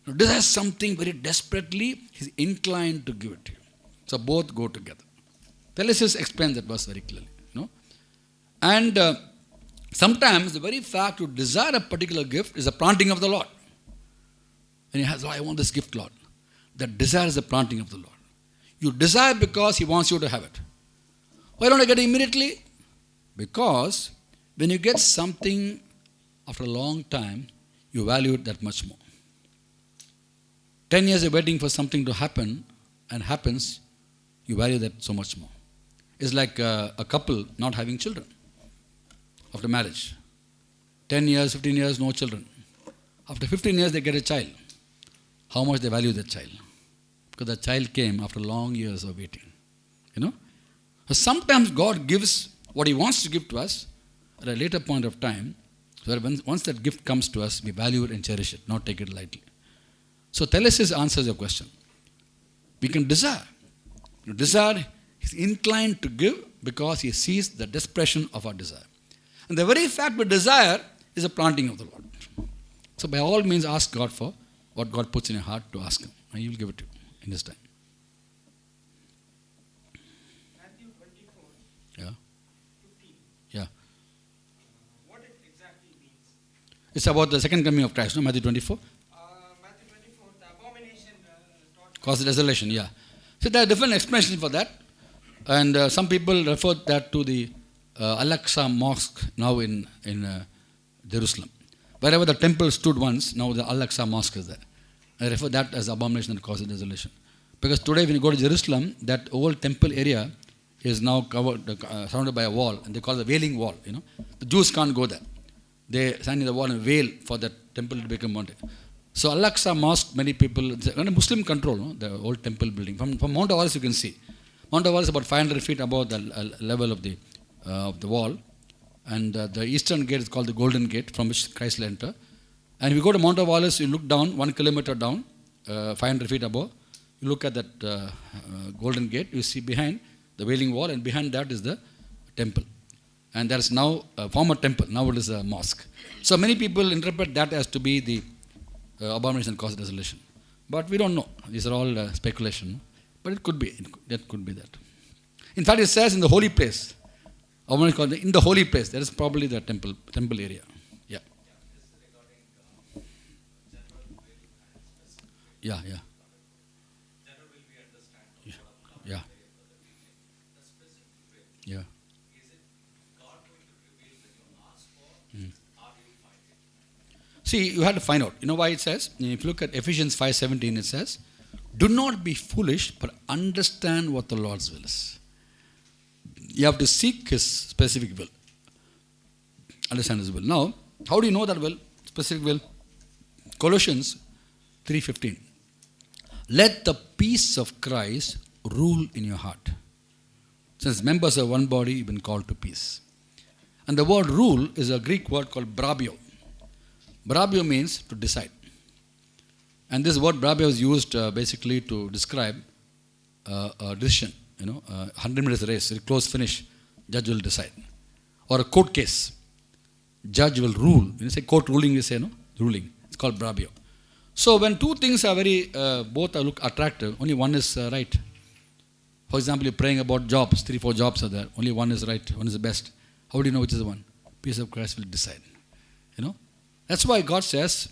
Desires something very desperately, he's inclined to give it to you. So both go together. Telesius explains that verse very clearly. And sometimes the very fact you desire a particular gift is a planting of the Lord. And he has, I want this gift, Lord. That desire is the planting of the Lord. You desire because he wants you to have it. Why don't I get it immediately? Because when you get something after a long time, you value it that much more. 10 years you're waiting for something to happen and happens, you value that so much more. It's like a couple not having children after marriage. 10 years, 15 years, no children. After 15 years, they get a child. How much they value that child? Because the child came after long years of waiting. So sometimes God gives what he wants to give to us at a later point of time. So that once that gift comes to us, we value it and cherish it, not take it lightly. So Telesius answers your question. We can desire. Desire is inclined to give because he sees the desperation of our desire. And the very fact we desire is a planting of the Lord. So by all means ask God for what God puts in your heart to ask him. And he will give it to you in his time. Matthew 24, Yeah. 15. Yeah. What it exactly means. It's about the second coming of Christ, no? Matthew 24. Matthew 24, the abomination taught. Cause desolation, yeah. So there are different explanations for that. And some people refer that to the Al-Aqsa Mosque now in Jerusalem. Wherever the temple stood once, now the Al-Aqsa Mosque is there. I refer that as abomination and cause of desolation. Because today when you go to Jerusalem, that old temple area is now covered, surrounded by a wall, and they call it the Wailing Wall. The Jews can't go there. They stand in the wall and wail for that temple to become one day. So Al-Aqsa Mosque, many people, it's under Muslim control, the old temple building. From Mount Everest you can see. Mount Everest is about 500 feet above the level of the wall. And the eastern gate is called the Golden Gate, from which Christ will enter. And if you go to Mount Everest, you look down, 1 kilometer down, 500 feet above. You look at that Golden Gate, you see behind the Wailing Wall, and behind that is the temple. And there is now a former temple, now it is a mosque. So many people interpret that as to be the abomination cause desolation. But we don't know. These are all speculation. But it could be. That could be that. In fact, it says in the holy place. In the holy place, there is probably the temple area. Yeah. Yeah, yeah. Yeah. Yeah. See, you have to find out. You know why it says? If you look at Ephesians 5:17, it says, do not be foolish, but understand what the Lord's will is. You have to seek his specific will. Understand his will. Now, how do you know that will? Specific will. Colossians 3:15. Let the peace of Christ rule in your heart. Since members of one body, you've been called to peace. And the word rule is a Greek word called brabio. Brabio means to decide. And this word brabio is used basically to describe a decision. 100 minutes race, close finish, judge will decide. Or a court case, judge will rule. When you say court ruling, you say ruling. It's called brabio. So when two things are both look attractive, only one is right. For example, you're praying about jobs, 3-4 jobs are there. Only one is right, one is the best. How do you know which is the one? Peace of Christ will decide. That's why God says,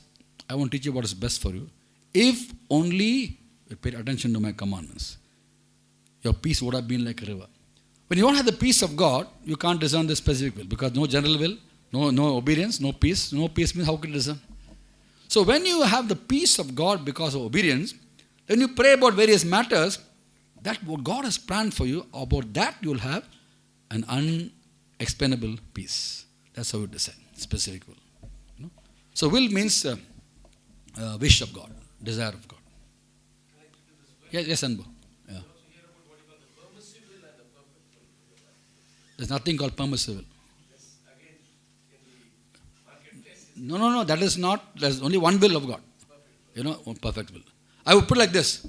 I want to teach you what is best for you. If only you pay attention to my commandments, your peace would have been like a river. When you don't have the peace of God, you can't discern the specific will, because no general will, no obedience, no peace. No peace means how can you discern? So when you have the peace of God because of obedience, then you pray about various matters, that what God has planned for you, about that you will have an unexplainable peace. That's how you decide, specific will. So will means wish of God, desire of God. Yes, Anbu. Yeah. There's nothing called permissible. No, that is not. There's only one will of God. Perfect will. I would put it like this.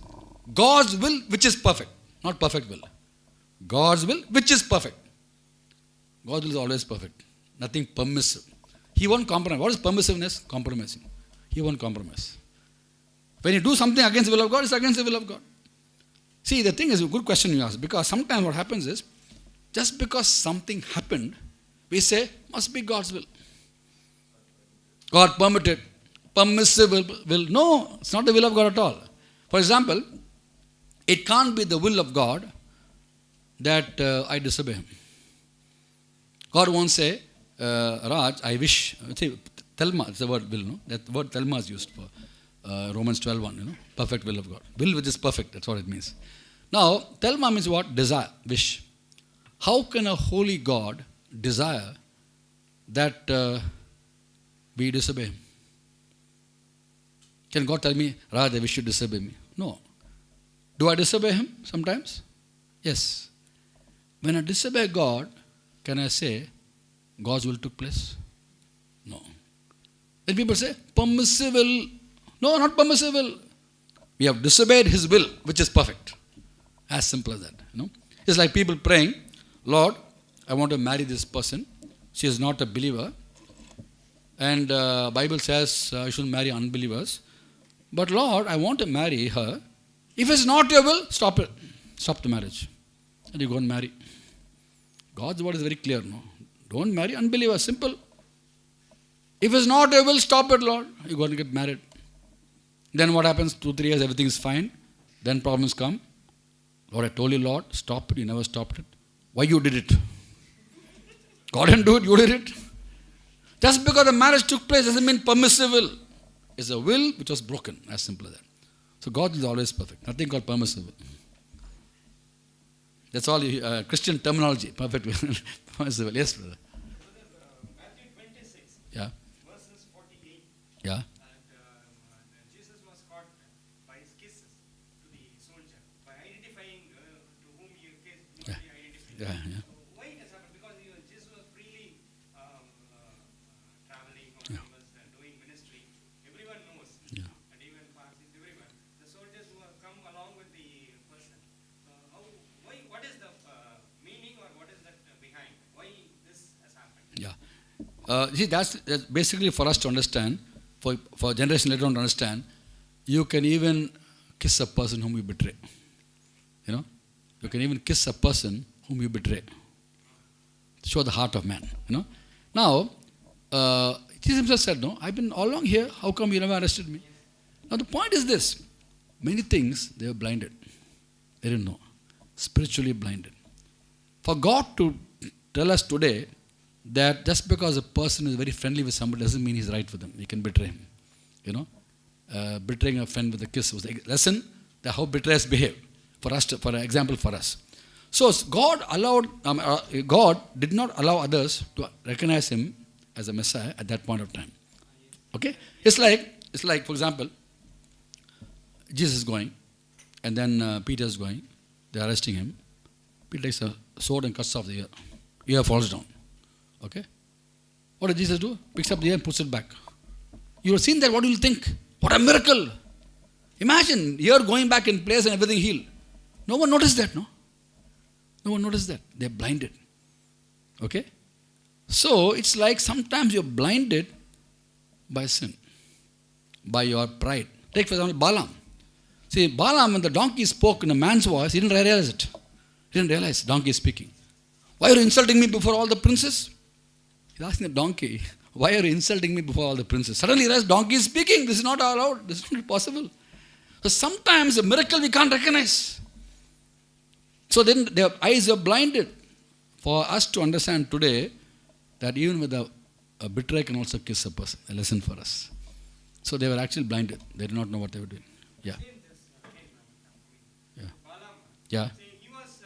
God's will, which is perfect. Not perfect will. God's will, which is perfect. God's will is always perfect. Nothing permissive. He won't compromise. What is permissiveness? Compromising. He won't compromise. When you do something against the will of God, it's against the will of God. See, the thing is a good question you ask, because sometimes what happens is, just because something happened, we say, must be God's will. God permitted, permissible will. No, it's not the will of God at all. For example, it can't be the will of God that I disobey Him. God won't say, Raj, I wish, see, Telma, it's the word will, no? That word Telma is used for Romans 12:1, perfect will of God. Will which is perfect, that's what it means. Now, Telma means what? Desire, wish. How can a holy God desire that we disobey Him? Can God tell me, Raj, I wish you disobey me? No. Do I disobey Him sometimes? Yes. When I disobey God, can I say God's will took place? No. Then people say, permissible. No, not permissible. We have disobeyed His will, which is perfect. As simple as that. It's like people praying, Lord, I want to marry this person. She is not a believer. And Bible says I shouldn't marry unbelievers. But Lord, I want to marry her. If it's not your will, stop it. Stop the marriage. And you go and marry. God's word is very clear, no? Don't marry unbelievers. Simple. If it's not your will, stop it, Lord. You go and get married. Then what happens? 2-3 years, everything is fine. Then problems come. Lord, I told you, Lord, stop it. You never stopped it. Why you did it? God didn't do it, you did it. Just because the marriage took place doesn't mean permissible. It's a will which was broken. As simple as that. So God is always perfect. Nothing called permissible. That's all Christian terminology. Perfect will. Permissible. Yes, brother. Matthew 26, Yeah. verses 48. Yeah. And Jesus was caught by his kisses to the soldier, by identifying to whom he kissed, Yeah. he identified. Yeah. Yeah. So why it has happened? Because Jesus was freely traveling, or Yeah. he was doing ministry. Everyone knows, Yeah. and even Parsis, everyone. The soldiers who have come along with the person. What is the meaning, or what is that behind? Why this has happened? Yeah. See, that's basically for us to understand, for generation later on to understand, you can even kiss a person whom you betray. You can even kiss a person whom you betray. Show the heart of man. Now, Jesus himself said, no, I've been all along here, how come you never arrested me? Now the point is this, many things they were blinded. They didn't know. Spiritually blinded. For God to tell us today that just because a person is very friendly with somebody doesn't mean he's right with them. You can betray him. Betraying a friend with a kiss was the lesson that how betrayers behave. For example, for us. So God did not allow others to recognize Him as a Messiah at that point of time. Okay? It's like, for example, Jesus is going, and then Peter is going. They're arresting him. Peter takes a sword and cuts off the ear. Ear falls down. Okay? What did Jesus do? Picks up the ear and puts it back. You have seen that, what do you think? What a miracle! Imagine, ear going back in place and everything healed. No one noticed that, no? No one noticed that. They're blinded. Okay? So, it's like sometimes you're blinded by sin. By your pride. Take for example, Balaam. See, Balaam, when the donkey spoke in a man's voice, he didn't realize it. He didn't realize the donkey is speaking. Why are you insulting me before all the princes? He's asking the donkey, why are you insulting me before all the princes? Suddenly he realized, donkey is speaking. This is not allowed. This is not possible. So sometimes a miracle we can't recognize. So then their eyes are blinded. For us to understand today that even with a betrayer can also kiss a person. A lesson for us. So they were actually blinded. They did not know what they were doing. Yeah. Yeah. Balaam, Yeah. see, he was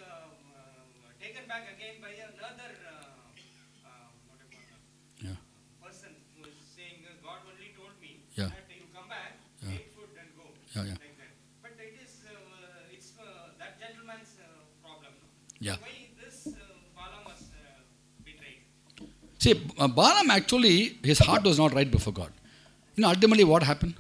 taken back again by another Yeah. person who is saying, God only told me Yeah. that you come back, Yeah. eat food and go. Yeah, yeah. Like that. But it's that gentleman's problem. Yeah. Why this Balaam was betrayed? See, Balaam actually, his heart was not right before God. Ultimately what happened?